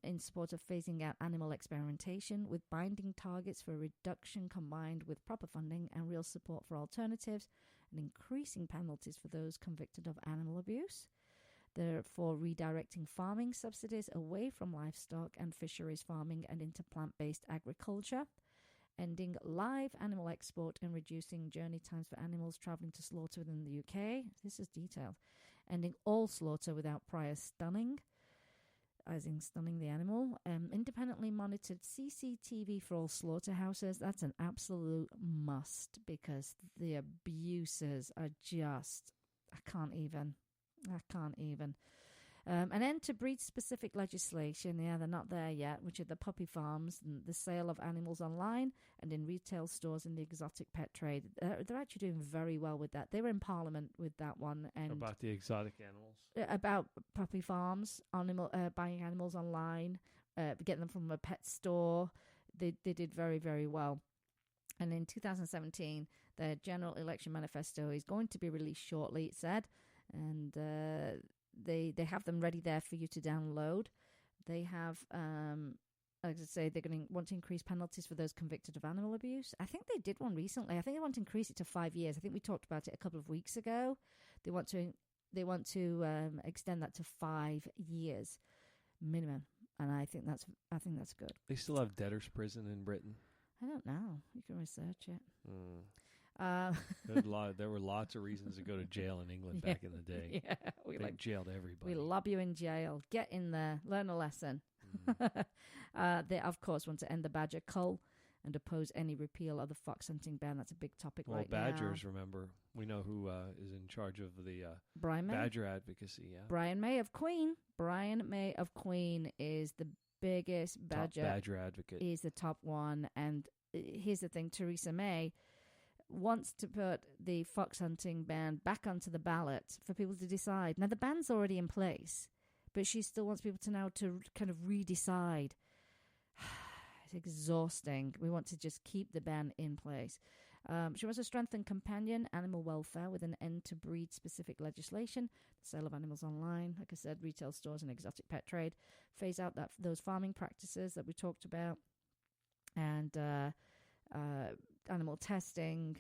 in support of phasing out animal experimentation with binding targets for reduction combined with proper funding and real support for alternatives and increasing penalties for those convicted of animal abuse. They're for redirecting farming subsidies away from livestock and fisheries farming and into plant-based agriculture, ending live animal export and reducing journey times for animals travelling to slaughter within the UK. This is detailed. Ending all slaughter without prior stunning, as in stunning the animal. Independently monitored CCTV for all slaughterhouses. That's an absolute must because the abuses are just, I can't even. An end to breed-specific legislation. Yeah, they're not there yet, which are the puppy farms and the sale of animals online and in retail stores in the exotic pet trade. They're actually doing very well with that. They were in Parliament with that one. And about the exotic animals? About puppy farms, buying animals online, getting them from a pet store. they did very, very well. And in 2017, their general election manifesto is going to be released shortly, it said. And they have them ready there for you to download. They have, as I say, they're going to want to increase penalties for those convicted of animal abuse. I think they did one recently. I think they want to increase it to 5 years. I think we talked about it a couple of weeks ago. They want to extend that to 5 years minimum. And I think that's good. They still have debtor's prison in Britain. I don't know. You can research it. There were lots of reasons to go to jail in England back in the day. Yeah, they jailed everybody. We lob you in jail. Get in there. Learn a lesson. They, of course, want to end the badger cull and oppose any repeal of the fox hunting ban. That's a big topic right now. Well, badgers, remember. We know who is in charge of the badger advocacy. Yeah, Brian May of Queen. Brian May of Queen is the biggest badger advocate. He's the top one. And here's the thing, Theresa May wants to put the fox hunting ban back onto the ballot for people to decide. Now, the ban's already in place, but she still wants people to now to kind of redecide. It's exhausting. We want to just keep the ban in place. She wants to strengthen companion animal welfare with an end to breed-specific legislation, the sale of animals online, like I said, retail stores and exotic pet trade, phase out those farming practices that we talked about, and animal testing.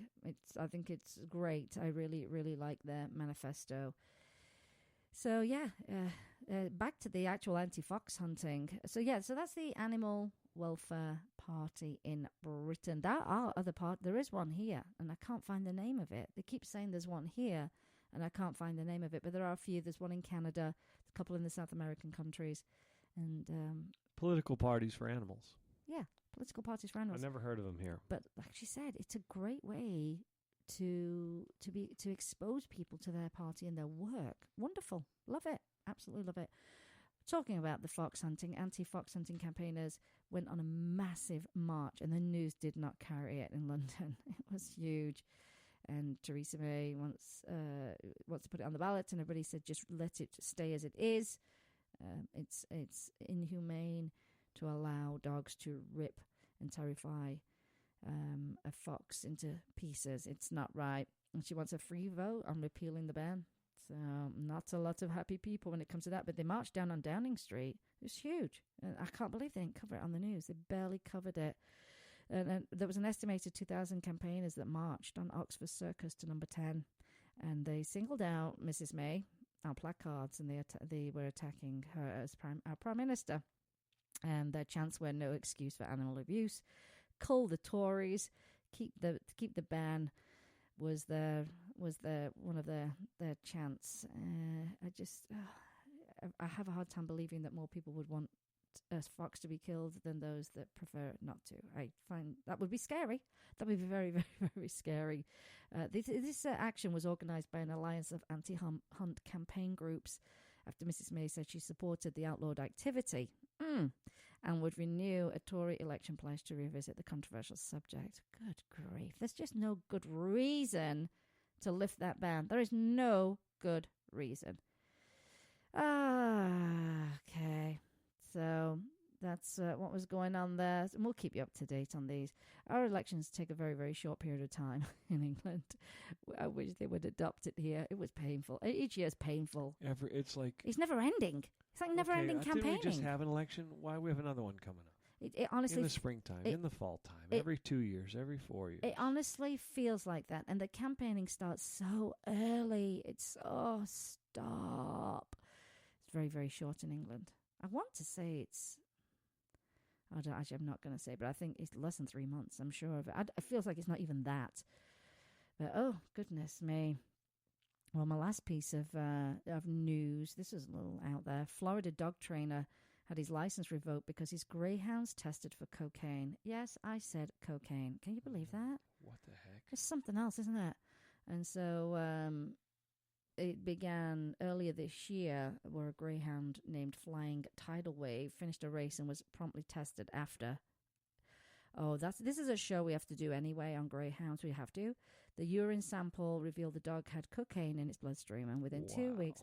I think it's great. I really, really like their manifesto. So, yeah, back to the actual anti-fox hunting. So that's the Animal Welfare Party in Britain. There is one here, and I can't find the name of it. They keep saying there's one here, and I can't find the name of it, but there are a few. There's one in Canada, a couple in the South American countries, and political parties for animals. Yeah, political parties for animals. I've never heard of them here. But like she said, it's a great way to expose people to their party and their work. Wonderful. Love it. Absolutely love it. Talking about the fox hunting, anti-fox hunting campaigners went on a massive march, and the news did not carry it in London. It was huge. And Theresa May wants to put it on the ballot, and everybody said just let it stay as it is. It's inhumane to allow dogs to rip and terrify a fox into pieces. It's not right. And she wants a free vote on repealing the ban. So not a lot of happy people when it comes to that. But they marched down on Downing Street. It was huge. And I can't believe they didn't cover it on the news. They barely covered it. And there was an estimated 2,000 campaigners that marched on Oxford Circus to number 10. And they singled out Mrs. May on placards, and they were attacking her as our Prime Minister. And their chants were no excuse for animal abuse. Cull the Tories, keep the ban was one of their chants. I have a hard time believing that more people would want a fox to be killed than those that prefer not to. I find that would be scary. That would be very, very, very scary. This action was organised by an alliance of anti-hunt campaign groups after Mrs. May said she supported the outlawed activity and would renew a Tory election pledge to revisit the controversial subject. Good grief. There's just no good reason to lift that ban. There is no good reason. Okay. So that's what was going on there. And we'll keep you up to date on these. Our elections take a very, very short period of time in England. I wish they would adopt it here. It was painful. Each year is painful. It's never ending. It's like never-ending campaigning. Didn't we just have an election? Why do we have another one coming up? It honestly... In the springtime, in the fall time, every 2 years, every 4 years. It honestly feels like that. And the campaigning starts so early. It's, stop. It's very, very short in England. I want to say I'm not going to say, but I think it's less than 3 months, I'm sure of it. It feels like it's not even that. But, oh, goodness me. Well, my last piece of news, this is a little out there. Florida dog trainer had his license revoked because his greyhounds tested for cocaine. Yes, I said cocaine. Can you believe that? What the heck? It's something else, isn't it? And so it began earlier this year where a greyhound named Flying Tidal Wave finished a race and was promptly tested after. Oh, this is a show we have to do anyway on greyhounds. We have to. The urine sample revealed the dog had cocaine in its bloodstream, and within 2 weeks,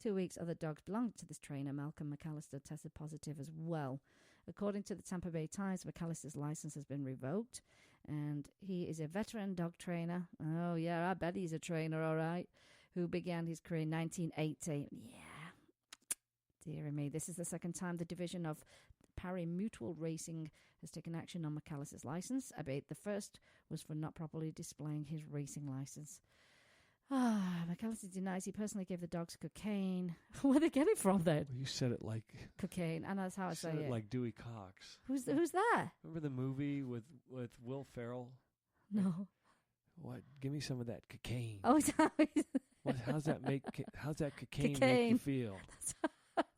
2 weeks, other dogs belonging to this trainer, Malcolm McAllister, tested positive as well. According to the Tampa Bay Times, McAllister's license has been revoked, and he is a veteran dog trainer. Oh, yeah, I bet he's a trainer, all right, who began his career in 1980. Yeah, dear me. This is the second time the division of Pari-Mutual Racing has taken action on McAllister's license. I bet the first was for not properly displaying his racing license. McAllister denies he personally gave the dogs cocaine. Where they get it from then? Well, you said it like cocaine, and that's how I say it. Like Dewey Cox. Who's that? Remember the movie with Will Ferrell? No. What? Give me some of that cocaine. Oh, How's that cocaine make you feel?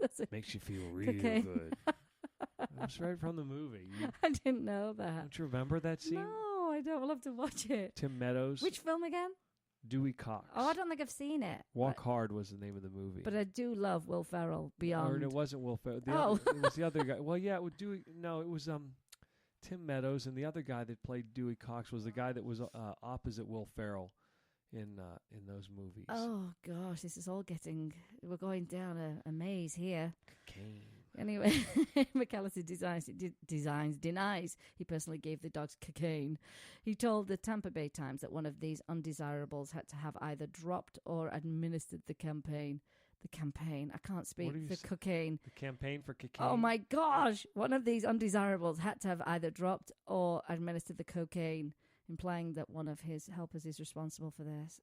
That's it. Makes you feel real Cocaine. good. That's right from the movie. I didn't know that. Don't you remember that scene? No, I don't. We'll have to watch it. Tim Meadows. Which film again? Dewey Cox. Oh, I don't think I've seen it. Walk Hard was the name of the movie. But I do love Will Ferrell beyond. Or it wasn't Will Ferrell. It was the other guy. Well, yeah, it was Dewey. No, it was Tim Meadows, and the other guy that played Dewey Cox was the guy that was opposite Will Ferrell in those movies. Oh gosh, this is all we're going down a maze here. Cocaine. Anyway, McAllister denies he personally gave the dogs cocaine. He told the Tampa Bay Times that one of these undesirables had to have either dropped or administered the campaign. The campaign. I can't speak. The cocaine. The campaign for cocaine. Oh my gosh. One of these undesirables had to have either dropped or administered the cocaine, implying that one of his helpers is responsible for this.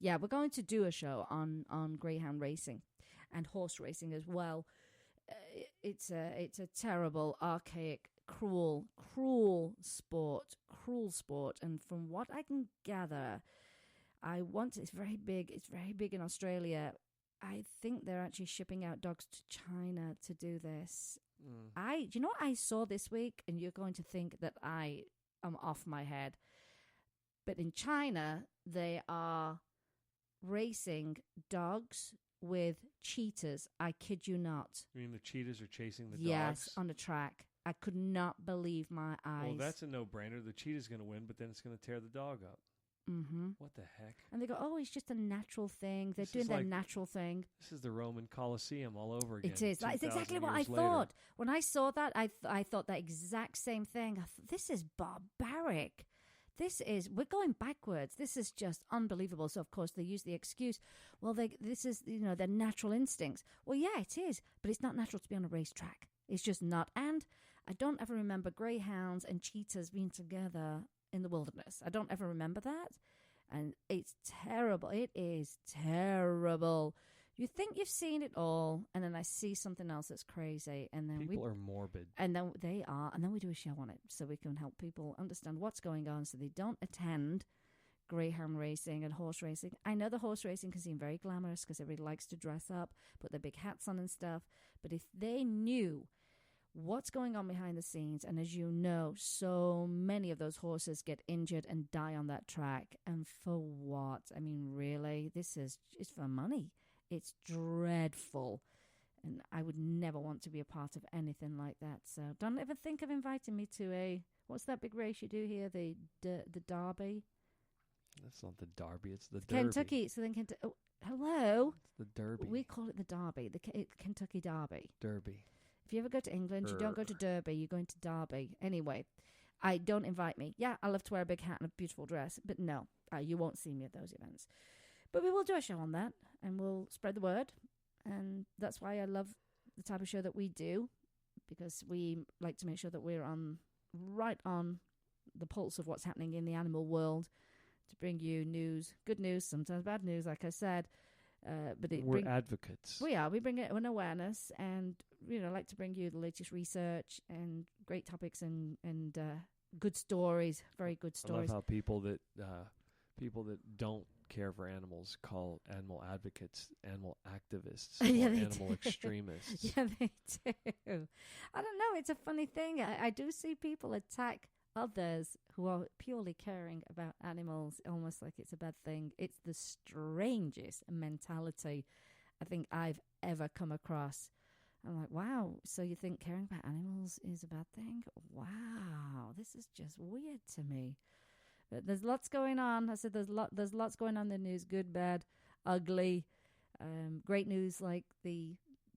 Yeah, we're going to do a show on greyhound racing and horse racing as well. It's a terrible, archaic, cruel sport. And from what I can gather, it's very big. It's very big in Australia. I think they're actually shipping out dogs to China to do this. Do you know what I saw this week? And you're going to think that I am off my head. But in China, they are racing dogs with cheetahs. I kid you not. You mean the cheetahs are chasing the dogs? Yes, on a track. I could not believe my eyes. Well, that's a no-brainer. The cheetah's going to win, but then it's going to tear the dog up. Mm-hmm. What the heck? And they go, oh, it's just a natural thing. They're doing their natural thing. This is the Roman Colosseum all over again. It is. It's exactly what I thought. When I saw that, I thought that exact same thing. I thought, this is barbaric. We're going backwards. This is just unbelievable. So, of course, they use the excuse, well, this is, their natural instincts. Well, yeah, it is, but it's not natural to be on a racetrack. It's just not. And I don't ever remember greyhounds and cheetahs being together in the wilderness. I don't ever remember that. And it's terrible. It is terrible. You think you've seen it all, and then I see something else that's crazy, and then people are morbid. And then they are, and then we do a show on it so we can help people understand what's going on so they don't attend greyhound racing and horse racing. I know the horse racing can seem very glamorous because everybody likes to dress up, put their big hats on and stuff, but if they knew what's going on behind the scenes, and as you know, so many of those horses get injured and die on that track, and for what? I mean, really, it's for money. It's dreadful, and I would never want to be a part of anything like that. So don't ever think of inviting me to what's that big race you do here, the Derby? That's not the Derby, it's the Derby. Kentucky. So then hello? It's the Derby. We call it the Derby, the Kentucky Derby. Derby. If you ever go to England, you don't go to Derby, you're going to Derby. Anyway, don't invite me. Yeah, I love to wear a big hat and a beautiful dress, but no, you won't see me at those events. But we will do a show on that, and we'll spread the word. And that's why I love the type of show that we do, because we like to make sure that we're right on the pulse of what's happening in the animal world to bring you news, good news, sometimes bad news, like I said. But we're advocates. We are. We bring it an awareness, and like to bring you the latest research and great topics and good stories, very good stories. I love how people that don't care for animals call animal advocates animal activists or animal extremists. Yeah, they do. I don't know. It's a funny thing. I do see people attack others who are purely caring about animals, almost like it's a bad thing. It's the strangest mentality I think I've ever come across. I'm like, wow, so you think caring about animals is a bad thing? Wow, this is just weird to me. But there's lots going on. I said there's lots going on in the news, good, bad, ugly. Great news like the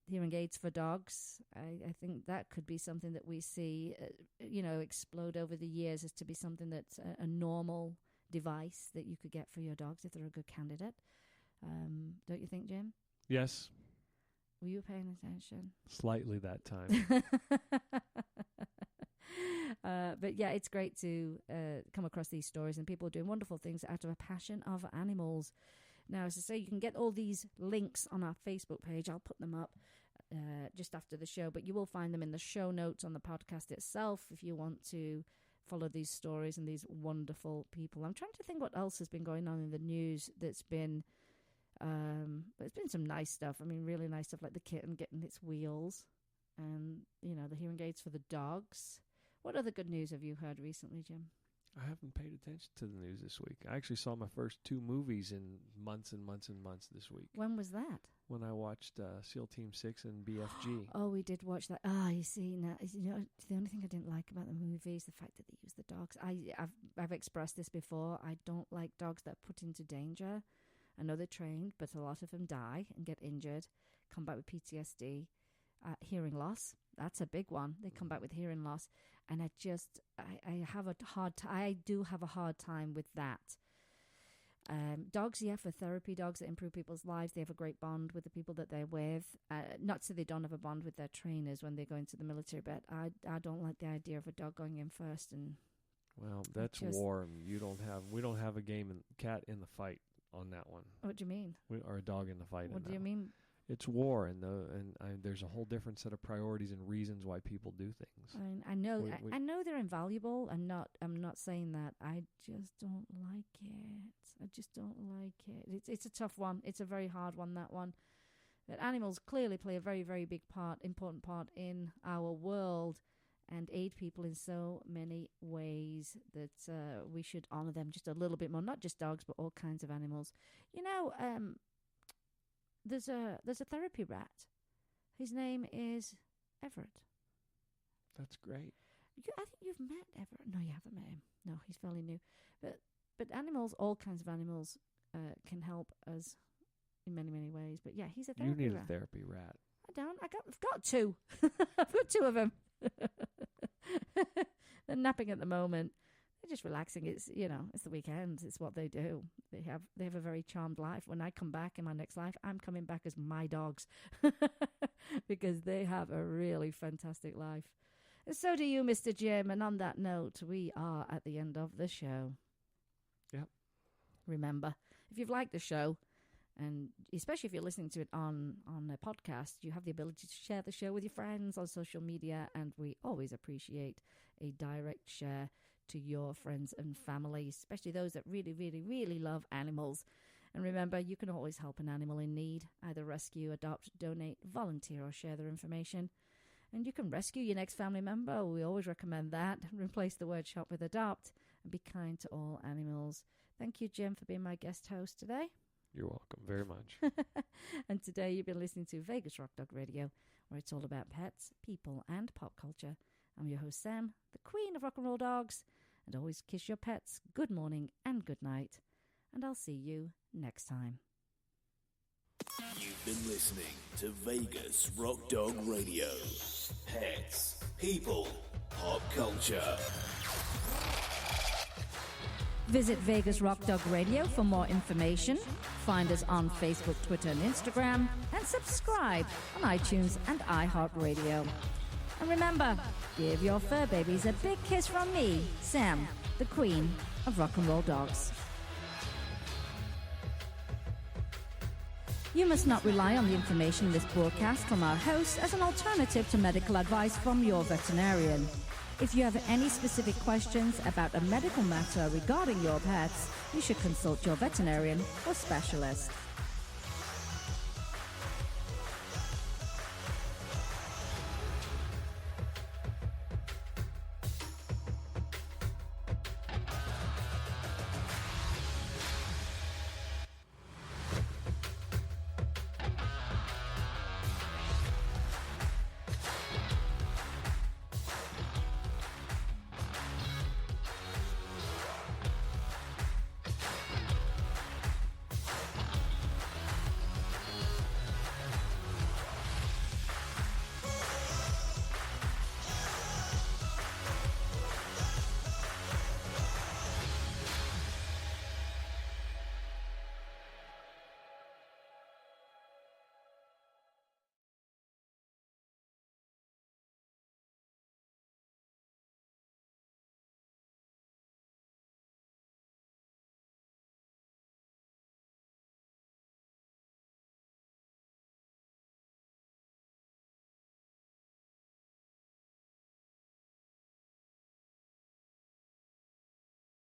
hearing aids for dogs. I think that could be something that we see, explode over the years as to be something that's a normal device that you could get for your dogs if they're a good candidate. Don't you think, Jim? Yes. Were you paying attention? Slightly that time. But yeah, it's great to come across these stories and people doing wonderful things out of a passion of animals. Now, as I say, you can get all these links on our Facebook page. I'll put them up just after the show, but you will find them in the show notes on the podcast itself if you want to follow these stories and these wonderful people. I'm trying to think what else has been going on in the news that's been... there's been some nice stuff. I mean, really nice stuff like the kitten getting its wheels and, the hearing aids for the dogs. What other good news have you heard recently, Jim? I haven't paid attention to the news this week. I actually saw my first 2 movies in months and months and months this week. When was that? When I watched SEAL Team 6 and BFG. Oh, we did watch that. You see, now, the only thing I didn't like about the movie is the fact that they use the dogs. I've expressed this before. I don't like dogs that are put into danger. I know they're trained, but a lot of them die and get injured, come back with PTSD, hearing loss. That's a big one. They come back with hearing loss. And I do have a hard time with that. Dogs, for therapy dogs that improve people's lives, they have a great bond with the people that they're with. Not so they don't have a bond with their trainers when they go into the military, but I don't like the idea of a dog going in first. And well, that's war. We don't have a cat in the fight on that one. What do you mean? Or a dog in the fight. What do you mean? It's war, and there's a whole different set of priorities and reasons why people do things. I know they're invaluable. I'm not saying that. I just don't like it. It's a tough one. It's a very hard one. That one. But animals clearly play a very, very big important part in our world, and aid people in so many ways that we should honor them just a little bit more. Not just dogs, but all kinds of animals. There's a therapy rat. His name is Everett. That's great. I think you've met Everett. No, you haven't met him. No, he's fairly new. But animals, all kinds of animals, can help us in many, many ways. But yeah, he's a therapy rat. You need a therapy rat. I don't. I've got 2. I've got 2 of them. They're napping at the moment. They're just relaxing. It's the weekend. It's what they do. They have a very charmed life. When I come back in my next life, I'm coming back as my dogs because they have a really fantastic life. And so do you, Mr. Jim. And on that note, we are at the end of the show. Yep. Remember, if you've liked the show, and especially if you're listening to it on a podcast, you have the ability to share the show with your friends on social media, and we always appreciate a direct share to your friends and family, especially those that really, really, really love animals. And remember, you can always help an animal in need, either rescue, adopt, donate, volunteer, or share their information. And you can rescue your next family member. We always recommend that. Replace the word shop with adopt, and be kind to all animals. Thank you, Jim, for being my guest host today. You're welcome very much. And today you've been listening to Vegas Rock Dog Radio, where it's all about pets, people, and pop culture. I'm your host, Sam, the queen of rock and roll dogs. And always kiss your pets good morning and good night. And I'll see you next time. You've been listening to Vegas Rock Dog Radio. Pets, people, pop culture. Visit Vegas Rock Dog Radio for more information. Find us on Facebook, Twitter, and Instagram. And subscribe on iTunes and iHeartRadio. And remember, give your fur babies a big kiss from me, Sam, the queen of rock and roll dogs. You must not rely on the information in this broadcast from our hosts as an alternative to medical advice from your veterinarian. If you have any specific questions about a medical matter regarding your pets, you should consult your veterinarian or specialist.